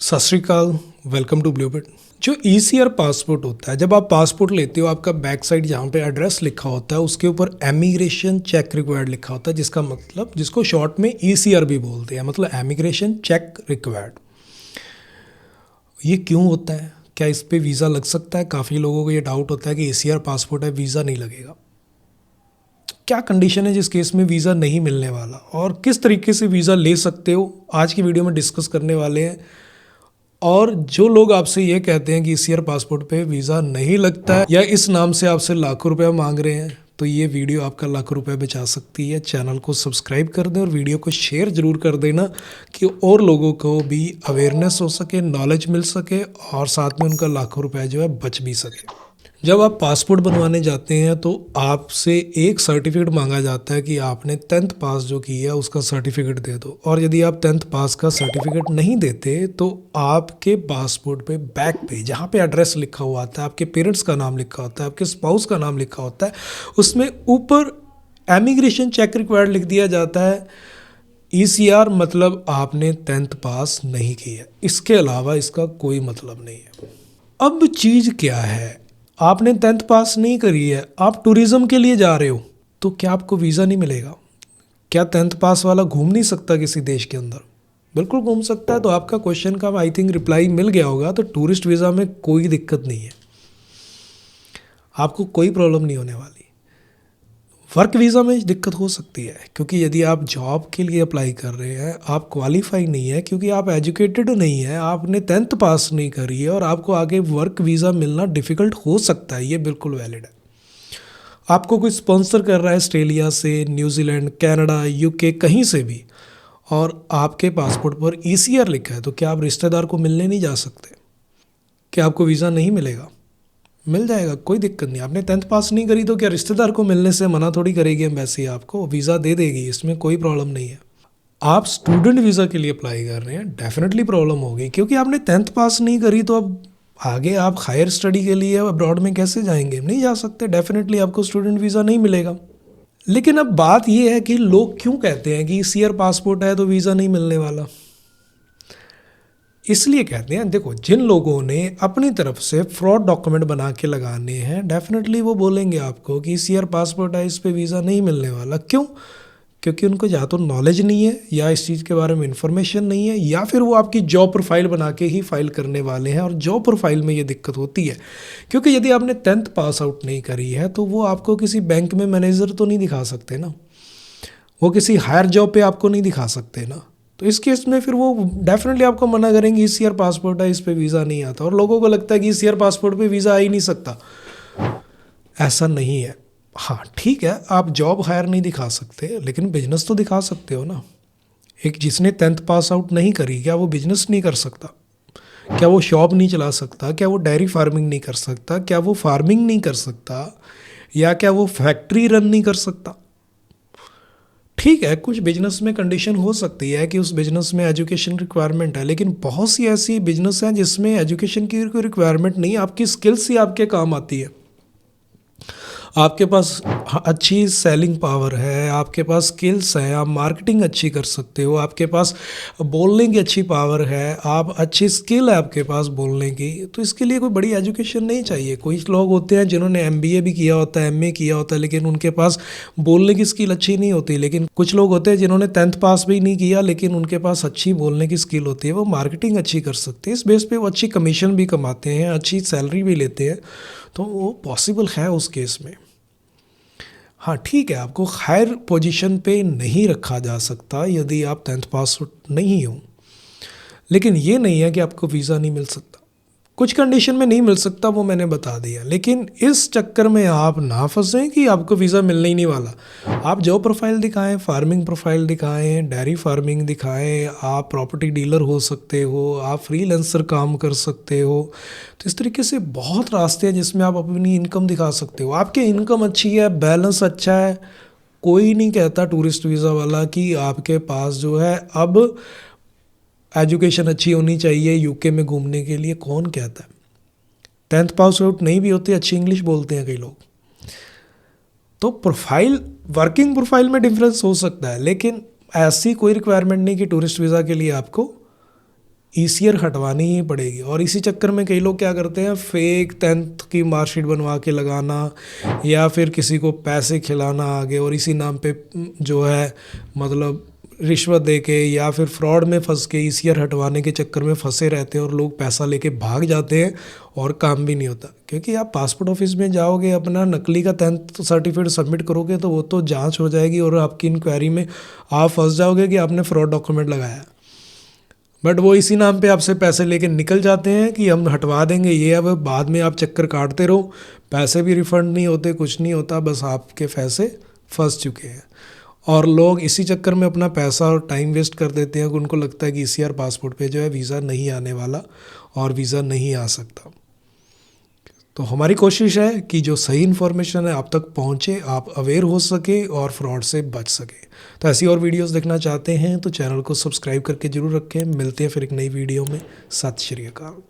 सत श्री अकाल। Welcome to Bluebit. जो ईसीआर पासपोर्ट होता है, जब आप पासपोर्ट लेते हो आपका बैक साइड जहाँ पे एड्रेस लिखा होता है उसके ऊपर एमिग्रेशन चेक रिक्वायर्ड लिखा होता है, जिसका मतलब जिसको शॉर्ट में ईसीआर भी बोलते हैं, मतलब एमिग्रेशन चेक रिक्वायर्ड। ये क्यों होता है? क्या इस पे वीज़ा लग सकता है? काफ़ी लोगों को ये डाउट होता है कि ईसीआर पासपोर्ट है, वीज़ा नहीं लगेगा। क्या कंडीशन है जिस केस में वीज़ा नहीं मिलने वाला और किस तरीके से वीज़ा ले सकते हो, आज की वीडियो में डिस्कस करने वाले हैं। और जो लोग आपसे ये कहते हैं कि ईसीआर पासपोर्ट पे वीज़ा नहीं लगता है या इस नाम से आपसे लाखों रुपया मांग रहे हैं, तो ये वीडियो आपका लाखों रुपए बचा सकती है। चैनल को सब्सक्राइब कर दें और वीडियो को शेयर ज़रूर कर देना कि और लोगों को भी अवेयरनेस हो सके, नॉलेज मिल सके और साथ में उनका लाखों रुपया जो है बच भी सके। जब आप पासपोर्ट बनवाने जाते हैं तो आपसे एक सर्टिफिकेट मांगा जाता है कि आपने 10th पास जो की है उसका सर्टिफिकेट दे दो। और यदि आप 10th पास का सर्टिफिकेट नहीं देते तो आपके पासपोर्ट पे बैक पे जहाँ पे एड्रेस लिखा हुआ आता है, आपके पेरेंट्स का नाम लिखा होता है, आपके स्पाउस का नाम लिखा होता है, उसमें ऊपर एमिग्रेशन चेक रिक्वायर्ड लिख दिया जाता है। ईसीआर मतलब आपने 10th पास नहीं की है, इसके अलावा इसका कोई मतलब नहीं है। अब चीज़ क्या है, आपने 10th पास नहीं करी है, आप टूरिज़्म के लिए जा रहे हो, तो क्या आपको वीज़ा नहीं मिलेगा? क्या 10th पास वाला घूम नहीं सकता किसी देश के अंदर? बिल्कुल घूम सकता है। तो आपका क्वेश्चन का आई थिंक रिप्लाई मिल गया होगा। तो टूरिस्ट वीज़ा में कोई दिक्कत नहीं है, आपको कोई प्रॉब्लम नहीं होने वाली। वर्क वीज़ा में दिक्कत हो सकती है, क्योंकि यदि आप जॉब के लिए अप्लाई कर रहे हैं, आप क्वालिफाई नहीं है, क्योंकि आप एजुकेटेड नहीं है, आपने 10th पास नहीं करी है और आपको आगे वर्क वीज़ा मिलना डिफ़िकल्ट हो सकता है। ये बिल्कुल वैलिड है। आपको कोई स्पॉन्सर कर रहा है ऑस्ट्रेलिया से, न्यूजीलैंड, कनाडा, यूके, कहीं से भी, और आपके पासपोर्ट पर ईसीआर लिखा है, तो क्या आप रिश्तेदार को मिलने नहीं जा सकते? क्या आपको वीज़ा नहीं मिलेगा? मिल जाएगा, कोई दिक्कत नहीं। आपने 10th पास नहीं करी तो क्या रिश्तेदार को मिलने से मना थोड़ी करेगी एम्बेसी? आपको वीज़ा दे देगी, इसमें कोई प्रॉब्लम नहीं है। आप स्टूडेंट वीज़ा के लिए अप्लाई कर रहे हैं, डेफिनेटली प्रॉब्लम होगी, क्योंकि आपने 10th पास नहीं करी तो अब आगे आप हायर स्टडी के लिए अब्रॉड में कैसे जाएंगे? नहीं जा सकते, डेफिनेटली आपको स्टूडेंट वीज़ा नहीं मिलेगा। लेकिन अब बात यह है कि लोग क्यों कहते हैं कि ईसीआर पासपोर्ट है तो वीज़ा नहीं मिलने वाला। इसलिए कहते हैं, देखो, जिन लोगों ने अपनी तरफ से फ्रॉड डॉक्यूमेंट बना के लगाने हैं, डेफिनेटली वो बोलेंगे आपको कि ईसीआर पासपोर्ट है, इस पे वीज़ा नहीं मिलने वाला। क्यों? क्योंकि उनको या तो नॉलेज नहीं है, या इस चीज़ के बारे में इंफॉर्मेशन नहीं है, या फिर वो आपकी जॉब प्रोफाइल बना के ही फाइल करने वाले हैं। और जॉब प्रोफाइल में ये दिक्कत होती है, क्योंकि यदि आपने 10th पास आउट नहीं करी है तो वो आपको किसी बैंक में मैनेजर तो नहीं दिखा सकते ना, वो किसी हायर जॉब पे आपको नहीं दिखा सकते ना। तो इस केस में फिर वो डेफिनेटली आपको मना करेंगे, ईसीआर पासपोर्ट है, इस पे वीज़ा नहीं आता। और लोगों को लगता है कि ईसीआर पासपोर्ट पे वीज़ा आ ही नहीं सकता। ऐसा नहीं है। हाँ ठीक है, आप जॉब हायर नहीं दिखा सकते, लेकिन बिजनेस तो दिखा सकते हो ना। एक जिसने 10th पास आउट नहीं करी, क्या वो बिजनेस नहीं कर सकता? क्या वो शॉप नहीं चला सकता? क्या वो डेयरी फार्मिंग नहीं कर सकता? क्या वो फार्मिंग नहीं कर सकता? या क्या वो फैक्ट्री रन नहीं कर सकता? ठीक है, कुछ बिजनेस में कंडीशन हो सकती है कि उस बिजनेस में एजुकेशन रिक्वायरमेंट है, लेकिन बहुत सी ऐसी बिजनेस हैं जिसमें एजुकेशन की कोई रिक्वायरमेंट नहीं, आपकी स्किल्स ही आपके काम आती है। आपके पास अच्छी सेलिंग पावर है, आपके पास स्किल्स हैं, आप मार्केटिंग अच्छी कर सकते हो, आपके पास बोलने की अच्छी पावर है, आप अच्छी स्किल है आपके पास बोलने की, तो इसके लिए कोई बड़ी एजुकेशन नहीं चाहिए। कुछ लोग होते हैं जिन्होंने एमबीए भी किया होता है, एमए किया होता है, लेकिन उनके पास बोलने की स्किल अच्छी नहीं होती। लेकिन कुछ लोग होते हैं जिन्होंने 10th पास भी नहीं किया, लेकिन उनके पास अच्छी बोलने की स्किल होती है, वो मार्केटिंग अच्छी कर सकते हैं। इस बेस पे वो अच्छी कमीशन भी कमाते हैं, अच्छी सैलरी भी लेते हैं, तो वो पॉसिबल है उस केस में। हाँ ठीक है, आपको हायर पोजीशन पे नहीं रखा जा सकता यदि आप 10th पास नहीं हो, लेकिन ये नहीं है कि आपको वीज़ा नहीं मिल सकता। कुछ कंडीशन में नहीं मिल सकता, वो मैंने बता दिया। लेकिन इस चक्कर में आप ना फंसें कि आपको वीज़ा मिलने ही नहीं वाला। आप जॉब प्रोफाइल दिखाएं, फार्मिंग प्रोफाइल दिखाएं, डेयरी फार्मिंग दिखाएं, आप प्रॉपर्टी डीलर हो सकते हो, आप फ्रीलांसर काम कर सकते हो। तो इस तरीके से बहुत रास्ते हैं जिसमें आप अपनी इनकम दिखा सकते हो। आपकी इनकम अच्छी है, बैलेंस अच्छा है, कोई नहीं कहता टूरिस्ट वीज़ा वाला कि आपके पास जो है अब एजुकेशन अच्छी होनी चाहिए यूके में घूमने के लिए। कौन कहता है? 10th पास आउट नहीं भी होते, अच्छी इंग्लिश बोलते हैं कई लोग। तो प्रोफाइल, वर्किंग प्रोफाइल में डिफरेंस हो सकता है, लेकिन ऐसी कोई रिक्वायरमेंट नहीं कि टूरिस्ट वीज़ा के लिए आपको ईसीआर हटवानी ही पड़ेगी। और इसी चक्कर में कई लोग क्या करते हैं, फेक 10th की मार्कशीट बनवा के लगाना या फिर किसी को पैसे खिलाना आगे और इसी नाम पे जो है मतलब रिश्वत दे के या फिर फ्रॉड में फंस के ईसीआर हटवाने के चक्कर में फंसे रहते हैं और लोग पैसा लेके भाग जाते हैं और काम भी नहीं होता। क्योंकि आप पासपोर्ट ऑफिस में जाओगे, अपना नकली का 10th सर्टिफिकेट सबमिट करोगे तो वो तो जांच हो जाएगी और आपकी इंक्वायरी में आप फंस जाओगे कि आपने फ्रॉड डॉक्यूमेंट लगाया। बट वो इसी नाम पे आपसे पैसे लेके निकल जाते हैं कि हम हटवा देंगे ये, अब बाद में आप चक्कर काटते रहो, पैसे भी रिफ़ंड नहीं होते, कुछ नहीं होता, बस आपके पैसे फंस चुके हैं। और लोग इसी चक्कर में अपना पैसा और टाइम वेस्ट कर देते हैं कि उनको लगता है कि ईसीआर पासपोर्ट पे जो है वीज़ा नहीं आने वाला और वीज़ा नहीं आ सकता। तो हमारी कोशिश है कि जो सही इन्फॉर्मेशन है आप तक पहुंचे, आप अवेयर हो सके और फ्रॉड से बच सके। तो ऐसी और वीडियोस देखना चाहते हैं तो चैनल को सब्सक्राइब करके ज़रूर रखें। मिलते हैं फिर एक नई वीडियो में। सत श्री अकाल।